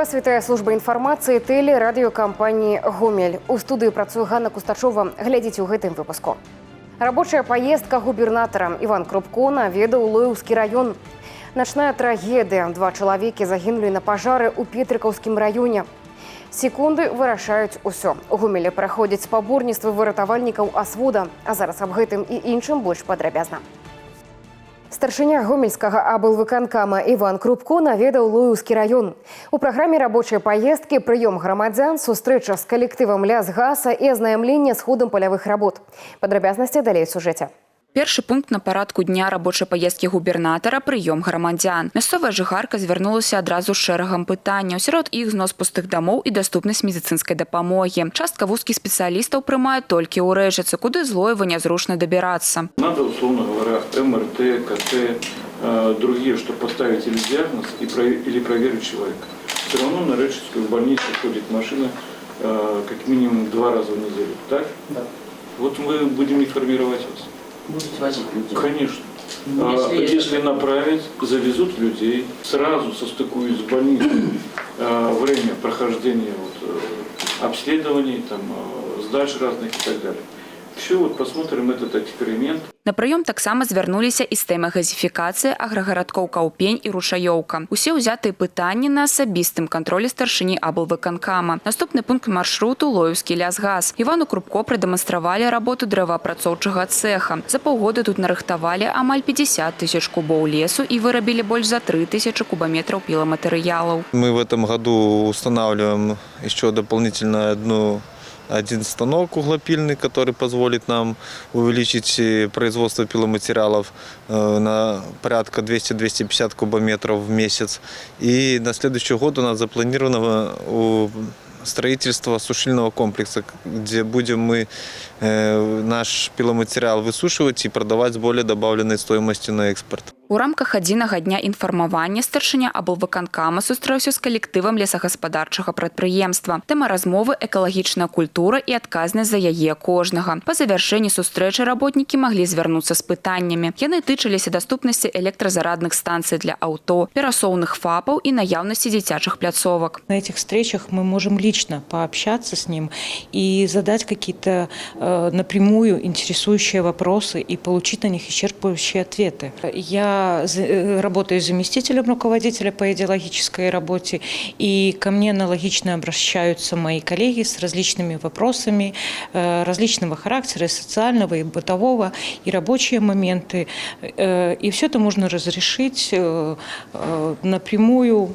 Вас вітае служба інфармацыі тэлерадыёкампаніі «Гомель». У студыі працуе Ганна Кустачова. Глядзіце ў гэтым выпуску. Рабочая паездка губернатара. Іван Крупко наведаў Лоўскі раён. Начная трагедыя. 2 чалавекі загінулі на пажары ў Петрыкаўскім раёне. Секунды вырашаюць усё. У Гомелі праходзяць спаборніцтвы выратавальнікаў асвода. А зараз аб гэтым і іншым больш падрабязна. Старшыня гомельскага аблвыканкама Іван Крупко наведаў Лоўскі раён. У праграме рабочай паездкі прыём грамадзян, сустрэча з калектывам лясгаса і азнаямленне з ходам палявых работ. Падрабязнасці далей у сюжэце. Першы пункт на парадку дня рабочай паездкі губернатара – прыём грамадзян. Мясцовая жыхарка звярнулася адразу з шэрагам пытанняў. Сярод іх знос пустых дамоў і даступнасць медыцынскай дапамогі. Частка вузкіх спецыялістаў прымае толькі ў Рэчыцы, куды злоева нязручна дабірацца. Надо, условно говоря, МРТ, КТ, другие, чтобы поставить или диагноз, или проверить человека. Все равно на Рэчицкую больницу ходит машина как минимум 2 раза в неделю. Так? Да. Вот мы будем информировать вас. Будут возить людей? Конечно. Если направить, завезут людей, сразу состыкуют с больницей время прохождения обследований, сдач разных и так далее. Все, посмотрим этот эксперимент. На прыём таксама звярнуліся і з тэмай газіфікацыі аграгарадкоў Каўпень і Рушаёўка. Усе ўзятыя пытанні на асабістым кантролі старшыні аблвыканкама. Наступны пункт маршруту – Лоўскі лясгас. Івану Крупко прадэманстравалі работу дрэваапрацоўчага цэха. За паўгода тут нарыхтавалі амаль 50 тысяч кубоў лесу і вырабілі больш за 3000 кубометров піламатэрыялаў. Мы в этом году устанавливаем еще дополнительно один станок углопильный, который позволит нам увеличить производство пиломатериалов на порядка 200-250 кубометров в месяц. И на следующий год у нас запланировано строительство сушильного комплекса, где будем мы наш пиломатериал высушивать и продавать с более добавленной стоимостью на экспорт. У рамках адзінага дня інфармавання старшыня аблвыканкама сустрэўся з калектывам лесагаспадарчага прадпрыемства. Тэма размовы – экалагічная культура і адказнасць за яе кожнага. Па завяршэнні сустрэчы работнікі маглі звярнуцца з пытаннямі. Яны тычыліся даступнасці электразарадных станцый для аўто, перасоўных ФАПаў і наяўнасці дзіцячых пляцовак. На этих встречах мы можем лично пообщаться с ним и задать какие-то напрямую интересующие вопросы и получить на них исчерпывающие ответы. Я работаю заместителем руководителя по идеологической работе, и ко мне аналогично обращаются мои коллеги с различными вопросами различного характера, и социального, и бытового, и рабочие моменты. И все это можно разрешить напрямую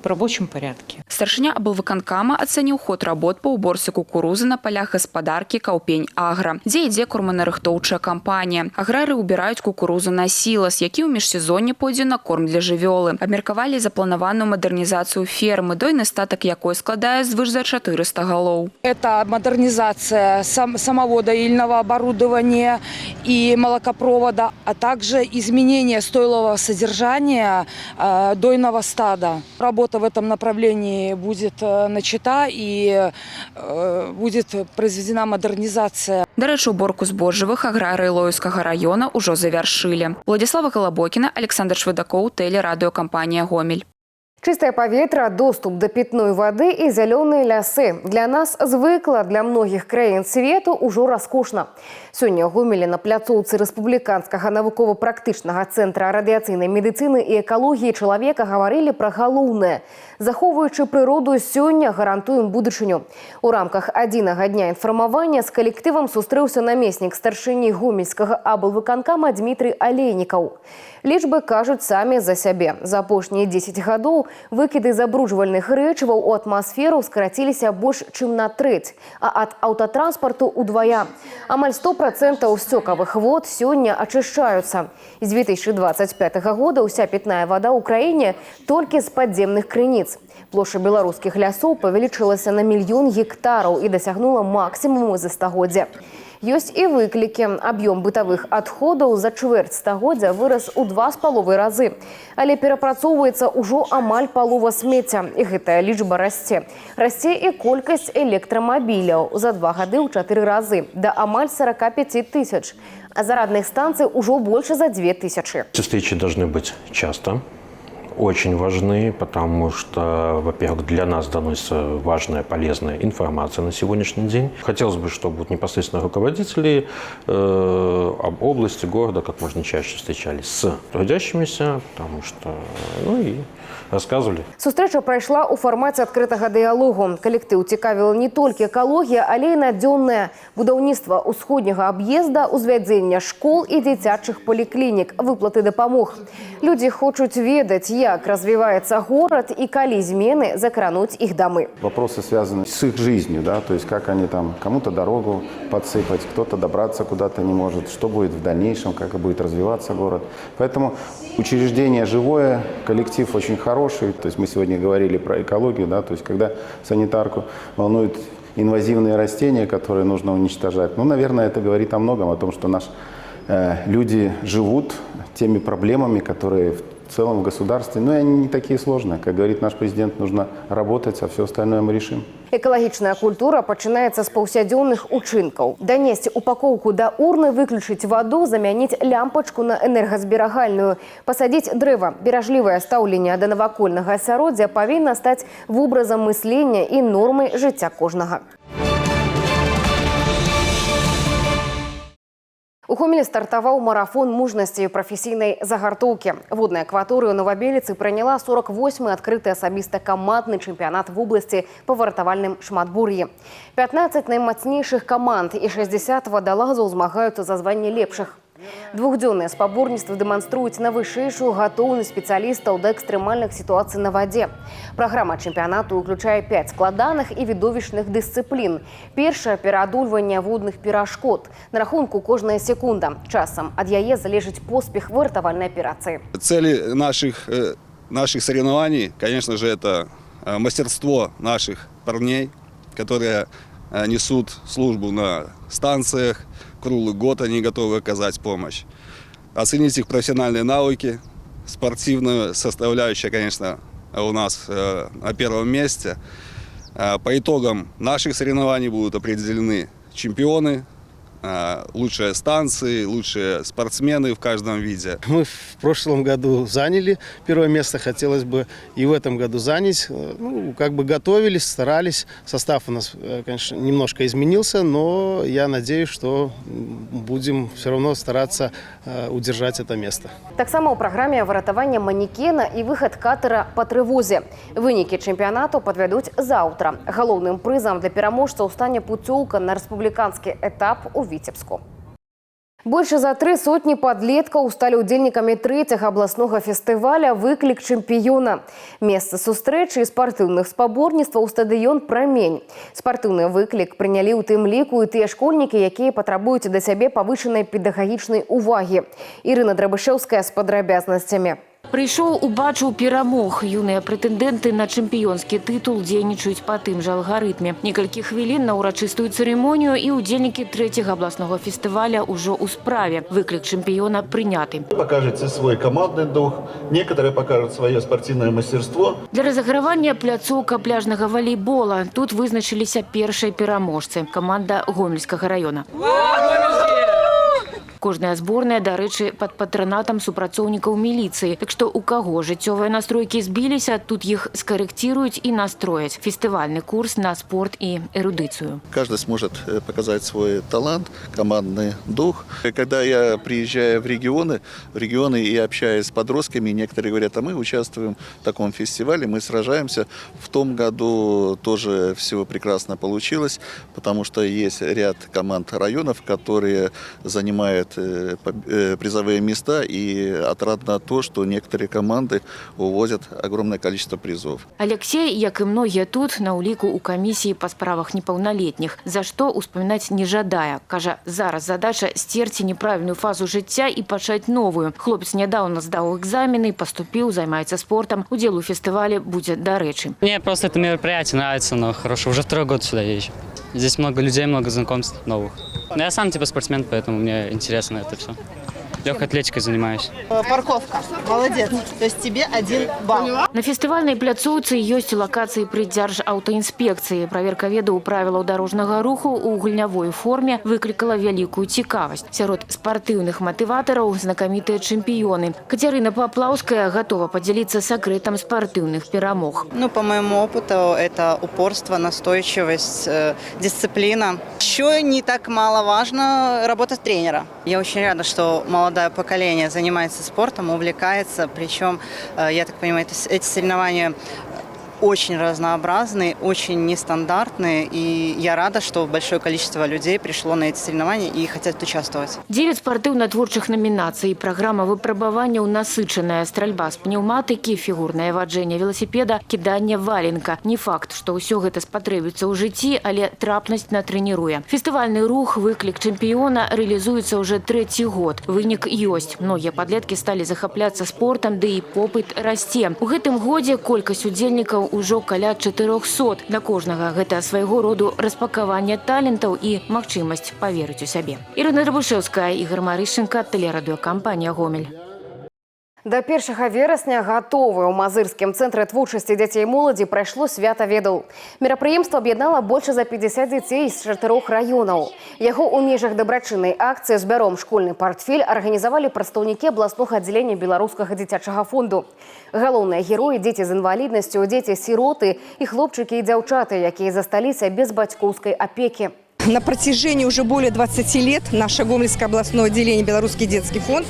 в рабочем порядке. Старшыня аблвыканкама ацэніў ход работ па ўборцы кукурузы на палях гаспадаркі Каўпень-Агра, дзе ідзе корманарыхтоўчая кампанія. Аграры ўбіраюць кукурузу на сілас, які ў міжсезонне пойдзе на корм для жывёлы. Абмеркавалі запланаваную мадэрнізацыю фермы, дойны статак якой складае звыш за 400 голов. Это модернизация самого доильного оборудования и молокопровода, а также изменение стойлового содержания дойного стада. Работа в этом направлении будет начата и будет произведена модернизация. Да рэчы, уборку збожжавых аграрыі Лоўскага раёна ўжо завяршылі. Владислава Колобокіна, Александр Швыдакоў, тэлерадыёкампанія «Гомель». Чистое паветра, доступ до питной воды и зеленые лясы. Для нас звыкла, для многих краін свету ўжо раскошна. Сёння ў Гомелі на пляцоўцы Рэспубліканскага навукова-практычнага цэнтра радыяцыйнай медыцыны і экалогіі чалавека гаварылі пра галоўнае. Захоўваючы прыроду, сёння гарантуем будучыню. У рамках адзінага дня інфармавання з калектывам сустрэўся намеснік старшыні гомельскага аблвыканкама Дмітрый Алейнікаў. Лічбы кажуць самі за сябе. За апошнія 10 гадоў выкіды забруджвальных рэчываў у атмасферу скараціліся больш чым на трэць, а ад аўтатранспарту ўдвая. Амаль 100% сцёкавых вод сёння ачышчаюцца. З 2025 года ўся пітная вада ў краіне толькі з падземных крыніц. Плошча беларускіх лясоў павялічылася на 1 000 000 гектараў і дасягнула максімуму за стагоддзя. Ёсць і выклікі. Аб'ём бытавых адходаў за чвэрць стагоддзя вырас у 2,5 разы. Але перапрацоўваецца ўжо амаль палова смецця. І гэтая лічба расце. Расце і колькасць электрамабіляў за 2 гады ў 4 разы, да амаль 45 000. А зарадных станцый ўжо больше за 2000. Встречи должны быть часто. очень важны, потому что, во-первых, для нас доносится важная, полезная информация на сегодняшний день. Хотелось бы, чтобы вот непосредственно руководители об области, города как можно чаще встречались с трудящимися, потому что, и рассказывали. Сустрэча прайшла ў фармаце адкрытага дыялогу. Калектыў цікавіла не толькі экалогія, але і надзённае будаўніцтва ўсходняга аб'езда, узвядзення школ і дзіцячых паліклінік, выплаты дапамог. Людзі хочуць ведаць, як развіваецца горад і калі змены закрануць іх дамы. Вопросы связаны с их жизнью, да, то есть как они там, кому-то дорогу подсыпать, кто-то добраться куда-то не может, что будет в дальнейшем, как будет развиваться город. Поэтому учреждение живое, коллектив очень хороший. То есть мы сегодня говорили про экологию, да, то есть когда санитарку волнуют инвазивные растения, которые нужно уничтожать. Наверное, это говорит о многом, о том, что наши люди живут теми проблемами, которые в целом в государстве, и они не такие сложные. Как говорит наш президент, нужно работать, а все остальное мы решим. Экалагічная культура пачынаецца з паўсядзённых учынкаў. Данесці упакоўку да урны, выключыць ваду, замяніць лямпачку на энергазберагальную, пасадзіць дрэва. Беражлівае стаўленне да навакольнага асяроддзя павінна стаць вобразам мыслення і нормай жыцця кожнага. У Гомелі стартаваў марафон мужнасці і прафесійнай загартоўкі. Водная акваторыя ў Новабеліцы прыняла 48-й адкрыты асабіста камандны чэмпіянат в обласці па вартавальным шматбур'і. 15 наймацнейшых каманд і 60 вадалазаў змагаюцца за званне лепшых. Двухдзённыя спаборніцтвы дэманструюць найвышэйшую гатоўнасць спецыялістаў да экстрэмальных сітуацый на вадзе. Праграма чэмпіянату ўключае 5 складаных і відовішчных дысцыплін. Першае – пераадольванне водных перашкод. На рахунку кожная секунда. Часам ад яе залежыць поспех выратавальнай аперацыі. Цели наших соревнований, конечно же, это мастерство наших парней, которые несут службу на станциях. Круглый год они готовы оказать помощь. Оценить их профессиональные навыки. Спортивная составляющая, конечно, у нас на первом месте. По итогам наших соревнований будут определены чемпионы, лучшие станции, лучшие спортсмены в каждом виде. Мы в прошлом году заняли первое место, хотелось бы и в этом году занять. Готовились, старались. Состав у нас, конечно, немножко изменился, но я надеюсь, что будем все равно стараться удержать это место. Таксама ў праграме выратавання манекена і выхад катера па трывозе. Вынікі чэмпіянату падвядуць заўтра. Галоўным прызам для пераможцаў стане пуцёўка на рэспубліканскі этап у Віцебску. Больше за 300 подлеткаў сталі ўдзельнікамі 3-го абласнога фестываля «Выклік чэмпіёна». Месца сустрэчы і спартыўных спаборніцтваў стадыён «Прамень». Спартыўны выклік прынялі ў тым ліку і тыя школьнікі, якія патрабуюць да сябе павышанай педагагічнай увагі. Ірына Драбышэўская з падрабязнасцямі. Прыйшоў, убачыў перамог. Юныя прэтэндэнты на чэмпіёнскі тытул дзейнічаюць па тым жа алгарытме. Некалькі хвілін на ўрачыстую цырымонію і ўдзельнікі 3-го абласнога фестываля ўжо ў справе. Выклік чэмпіёна прыняты. Покажете свой командный дух, некоторые покажут свое спортивное мастерство. Для разыгрывання пляцоўка пляжнага валейбола. Тут вызначыліся першыя пераможцы. Каманда Гомельскага района. Кожная зборная, дарэчы, пад патранатам супрацоўнікаў міліцыі. Так што у каго жыццёвыя настройкі збіліся, тут іх скарэкціруюць і настрояць. Фестывальны курс на спорт і эрудыцыю. Каждый сможет показать свой талант, командный дух. Когда я приезжаю в регионы и общаюсь с подростками, некоторые говорят, а мы участвуем в таком фестивале, мы сражаемся. В том году тоже все прекрасно получилось, потому что есть ряд команд районов, которые занимают призовые места, и отрадно то, что некоторые команды увозят огромное количество призов. Алексей, як і многія тут, на ўліку ў камісіі па справах непаўналетніх, за што ўспамінаць не жадае. Кажа, зараз задача сцерці неправільную фазу жыцця і пачаць новую. Хлопец нядаўна здаў экзамены, паступіў, займаецца спортом. Удзел у фестывале будзе дарэчы. Мне просто это мероприятие нравится, но хорошо. Уже 2-й год сюда езжу. Здесь много людей, много знакомств новых. Я сам спортсмен, поэтому мне интересно это все. Легкой атлетикой занимаюсь. Парковка. Молодец. То есть тебе 1 балл. На фестывальнай пляцоўцы ёсць лакацыі пры дзяржаўтаінспекцыі. Праверка ведаў правілаў дарожнага руху ў гульнявой форме выклікала вялікую цікавасць. Сярод спартыўных матыватараў знакамітыя чэмпіёны. Кацярына Паплаўская готова поделиться секретом спортивных перемог. Ну, по моему опыту, это упорство, настойчивость, дисциплина. Еще не так маловажно работа тренера. Я очень рада, что молодое поколение занимается спортом, увлекается. Причем, я так понимаю, эти соревнования очень разнообразные, очень нестандартные. И я рада, что большое количество людей пришло на эти соревнования и хотят участвовать. 9 спартыўна-творчых номинаций. Программа выпрабаванняў насычаная. Стральба з пнеўматыкі, фігурнае ваджэнне велосипеда, кіданне валенка. Не факт, што ўсё гэта спатрэбіцца ў жыцці, але трапнасць натрэніруе. Фестывальны рух «Выклік чэмпіёна» рэалізуецца ўжо 3-й год. Вынік ёсць. Многія падлеткі сталі захапляцца спортам, ды і попыт расце. У гэтым годзе колькасць удзельнікаў ужо каля 400. Для кожнага гэта свайго роду распакаванне талентаў і магчымасць паверыць у сябе. Ірына Драбушэўская, Ігор Марышченко, тэлерадыёкампанія «Гомель». До 1 верасня готовы. У Мазырскім цэнтры творчасці дзяцей і моладзі прайшло свята ведаў. Мерапрыемства аб'яднала больш за 50 дзяцей з 4 раёнаў. Яго ў межах дабрачыннай акцыі «Збяром школьны партфель» арганізавалі прадстаўнікі абласнога аддзялення Беларускага дзіцячага фонду. Галоўныя героі – дзеці з інваліднасцю, дзеці-сіроты і хлопчыкі і дзяўчаты, якія засталіся без бацькоўскай апекі. На протяжении уже более 20 лет наше Гомельское областное отделение «Белорусский детский фонд»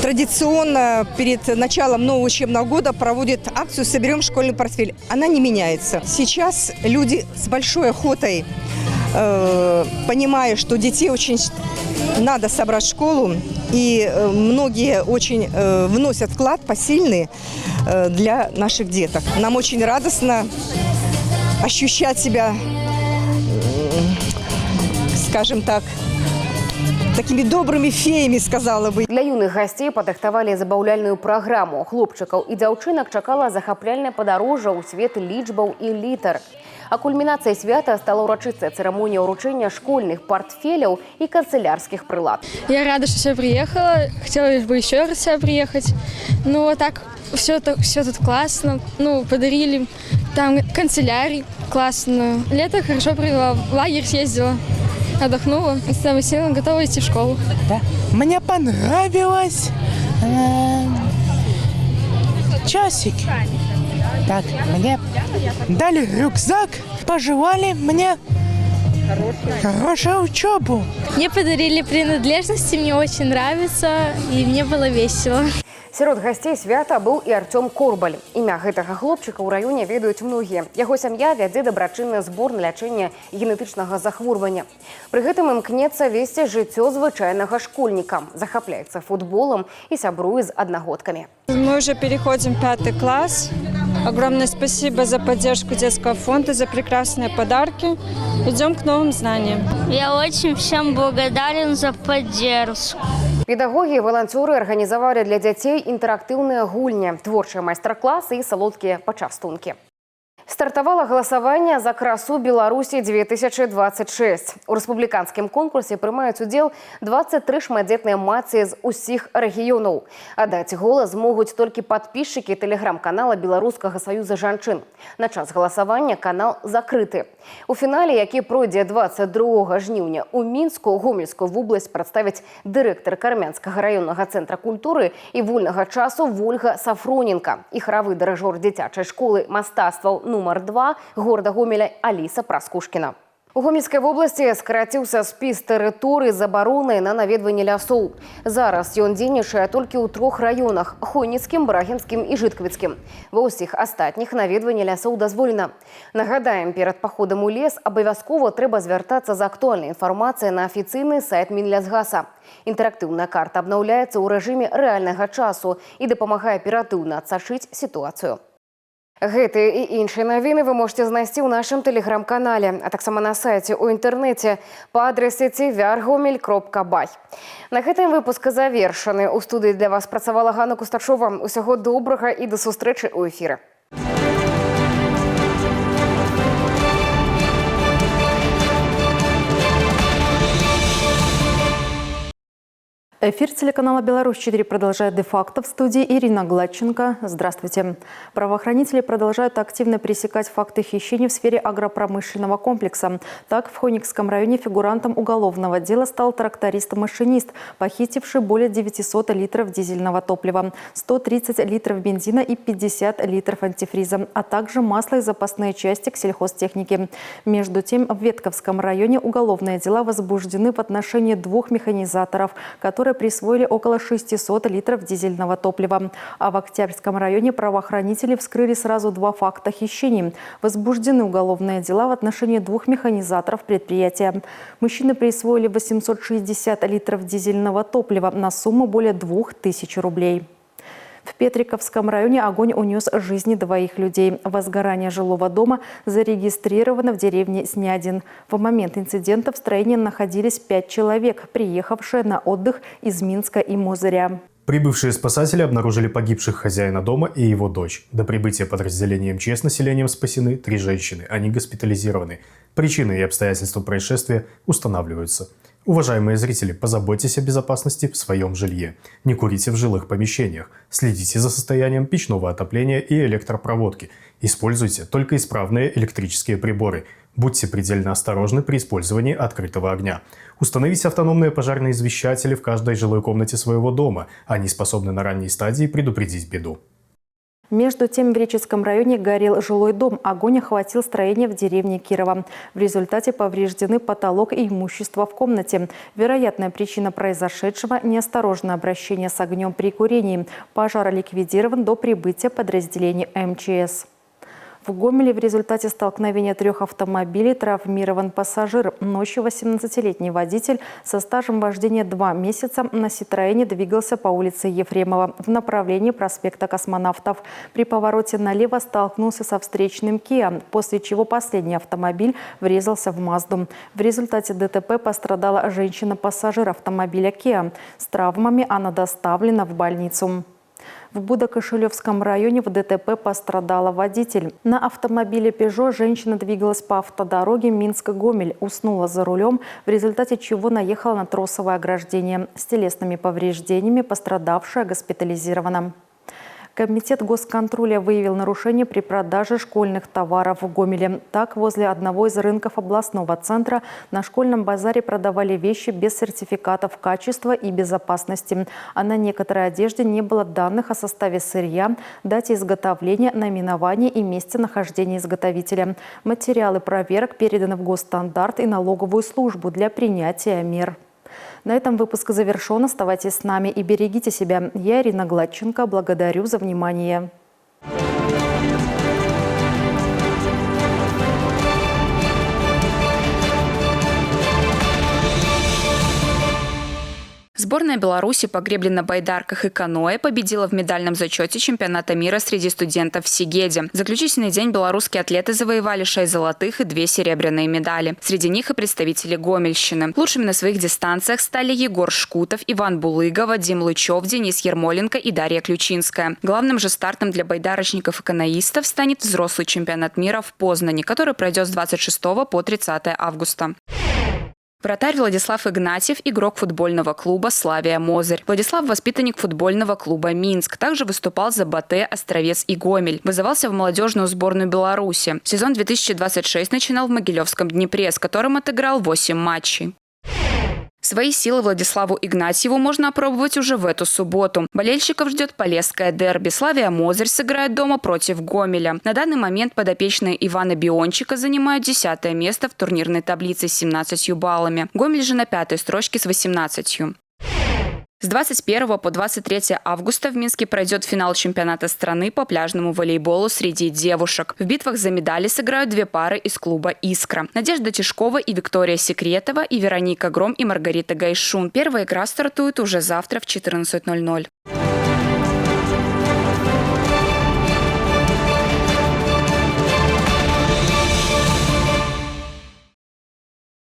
традиционно перед началом нового учебного года проводит акцию «Соберем школьный портфель». Она не меняется. Сейчас люди с большой охотой, понимая, что детей очень надо собрать в школу, и многие очень вносят вклад посильный для наших деток. Нам очень радостно ощущать себя, скажем так, такими добрыми феями, сказала бы. Для юных гостей падрыхтавалі забаўляльную праграму. Хлопчыкаў і дзяўчынак чакала захапляльнае падарожжа ў свет лічбаў і літар. А кульмінацыяй свята стала урачыстая церемония уручения школьных портфеляў и канцелярских прилад. Я рада, что сюда приехала. Хотела бы еще раз сюда приехать. Ну, так все тут классно. Ну, подарили там канцелярий классно. Лето хорошо провела, в лагерь съездила, отдохнула. И с самой силой готова идти в школу. Да. Мне понравилось часики. Так, мне дали рюкзак, пожелали мне хорошую учебу. Мне подарили принадлежности, мне очень нравится, и мне было весело. Сярод гостей свята быў і Артём Корбаль. Імя гэтага хлопчыка ў раёне ведаюць многія. Яго сям'я вядзе дабрачынны збор на лячэнне генетычнага захворвання. Пры гэтым імкнецца весці жыццё звычайнага школьніка. Захапляецца футболом і сябруе з аднагодкамі. Мы уже переходим в 5 класс. Огромное спасибо за поддержку детского фонда, за прекрасные подарки. Идем к новым знаниям. Я очень всем благодарен за поддержку. Педагоги и волонтеры организовали для детей интерактивные гульни, творчие мастер-классы и солодкие почастунки. Стартовало голосование за красу Беларуси 2026. У республиканском конкурсе принимают удел 23 шматдетные матці з усіх регионов. Отдать голос могут только подписчики телеграм-канала Белорусского союза жанчын. На час голосования канал закрыты. У финале, який пройде 22 жніўня у Мінску, Гомельскую область представить директор Кармянского районного центра культуры и вольного часу Вольга Сафроненко и хоровый дирижер дзіцячай школы мастацтваў номер 2 города Гомеля Алиса Праскушкина. У Гомельской области скараціўся спіс тэрыторый забароны на наведванне лясоў. Зараз ён дзейнічае толькі ў 3 раёнах – Хойніцкім, Брагінскім і Жыткавіцкім. Ва ўсіх астатніх наведванне лясоў дазволена. Нагадаем, перад паходам у лес абавязкова трэба звяртацца з актуальнай інфармацыяй на афіцыйны сайт Мінлясгаса. Інтэрактыўная карта абнаўляецца ў рэжыме рэальнага часу і дапамагае аператыўна адсачыць сітуацыю. Гэтыя і іншыя навіны вы можете знайсці ў нашым тэлеграм-канале, а таксама на сайце ў інтэрнэце па адрэсе tvr.gomel.by. На гэтым выпуск завершаны. У студыі для вас працавала Ганна Кустачова. Усяго добрага і да сустрэчы ў эфіры. Эфир телеканала «Беларусь-4» продолжает де-факто. В студии Ирина Гладченко. Здравствуйте. Правоохранители продолжают активно пресекать факты хищений в сфере агропромышленного комплекса. Так, в Хоникском районе фигурантом уголовного дела стал тракторист-машинист, похитивший более 900 литров дизельного топлива, 130 литров бензина и 50 литров антифриза, а также масло и запасные части к сельхозтехнике. Между тем, в Ветковском районе уголовные дела возбуждены в отношении 2 механизаторов, которые присвоили около 600 литров дизельного топлива. А в Октябрьском районе правоохранители вскрыли сразу 2 факта хищений. Возбуждены уголовные дела в отношении 2 механизаторов предприятия. Мужчины присвоили 860 литров дизельного топлива на сумму более 2000 рублей. В Петриковском районе огонь унес жизни 2 людей. Возгорание жилого дома зарегистрировано в деревне Снядин. В момент инцидента в строении находились 5 человек, приехавшие на отдых из Минска и Мозыря. Прибывшие спасатели обнаружили погибших хозяина дома и его дочь. До прибытия подразделения МЧС населением спасены 3 женщины. Они госпитализированы. Причины и обстоятельства происшествия устанавливаются. Уважаемые зрители, позаботьтесь о безопасности в своем жилье. Не курите в жилых помещениях. Следите за состоянием печного отопления и электропроводки. Используйте только исправные электрические приборы. Будьте предельно осторожны при использовании открытого огня. Установите автономные пожарные извещатели в каждой жилой комнате своего дома. Они способны на ранней стадии предупредить беду. Между тем, в Реческом районе горел жилой дом. Огонь охватил строение в деревне Кирова. В результате повреждены потолок и имущество в комнате. Вероятная причина произошедшего – неосторожное обращение с огнем при курении. Пожар ликвидирован до прибытия подразделений МЧС. В Гомеле в результате столкновения 3 автомобилей травмирован пассажир. Ночью 18-летний водитель со стажем вождения 2 месяца на Ситроэне двигался по улице Ефремова в направлении проспекта Космонавтов. При повороте налево столкнулся со встречным Kia, после чего последний автомобиль врезался в Мазду. В результате ДТП пострадала женщина-пассажир автомобиля Kia. С травмами она доставлена в больницу. В Будо-Кошелевском районе в ДТП пострадала водитель. На автомобиле Peugeot женщина двигалась по автодороге Минск-Гомель, уснула за рулем, в результате чего наехала на тросовое ограждение. С телесными повреждениями пострадавшая госпитализирована. Комитет госконтроля выявил нарушение при продаже школьных товаров в Гомеле. Так, возле одного из рынков областного центра на школьном базаре продавали вещи без сертификатов качества и безопасности. А на некоторой одежде не было данных о составе сырья, дате изготовления, наименовании и месте нахождения изготовителя. Материалы проверок переданы в Госстандарт и налоговую службу для принятия мер. На этом выпуск завершен. Оставайтесь с нами и берегите себя. Я, Ирина Гладченко, благодарю за внимание. Сборная Беларуси по гребле на байдарках и каноэ победила в медальном зачете чемпионата мира среди студентов в Сегеде. В заключительный день белорусские атлеты завоевали 6 золотых и 2 серебряные медали. Среди них и представители Гомельщины. Лучшими на своих дистанциях стали Егор Шкутов, Иван Булыга, Вадим Лычев, Денис Ермоленко и Дарья Ключинская. Главным же стартом для байдарочников и каноистов станет взрослый чемпионат мира в Познани, который пройдет с 26 по 30 августа. Вратарь Владислав Игнатьев – игрок футбольного клуба «Славия Мозырь». Владислав – воспитанник футбольного клуба «Минск». Также выступал за БАТЭ, Островец и Гомель. Вызывался в молодежную сборную Беларуси. Сезон 2026 начинал в Могилевском Днепре, с которым отыграл 8 матчей. Свои силы Владиславу Игнатьеву можно опробовать уже в эту субботу. Болельщиков ждет полесское дерби. «Славия Мозырь» сыграет дома против Гомеля. На данный момент подопечные Ивана Биончика занимают 10-е место в турнирной таблице с 17 баллами. Гомель же на 5-й строчке с 18. С 21 по 23 августа в Минске пройдет финал чемпионата страны по пляжному волейболу среди девушек. В битвах за медали сыграют 2 пары из клуба «Искра». Надежда Тишкова и Виктория Секретова, и Вероника Гром и Маргарита Гайшун. Первая игра стартует уже завтра в 14:00.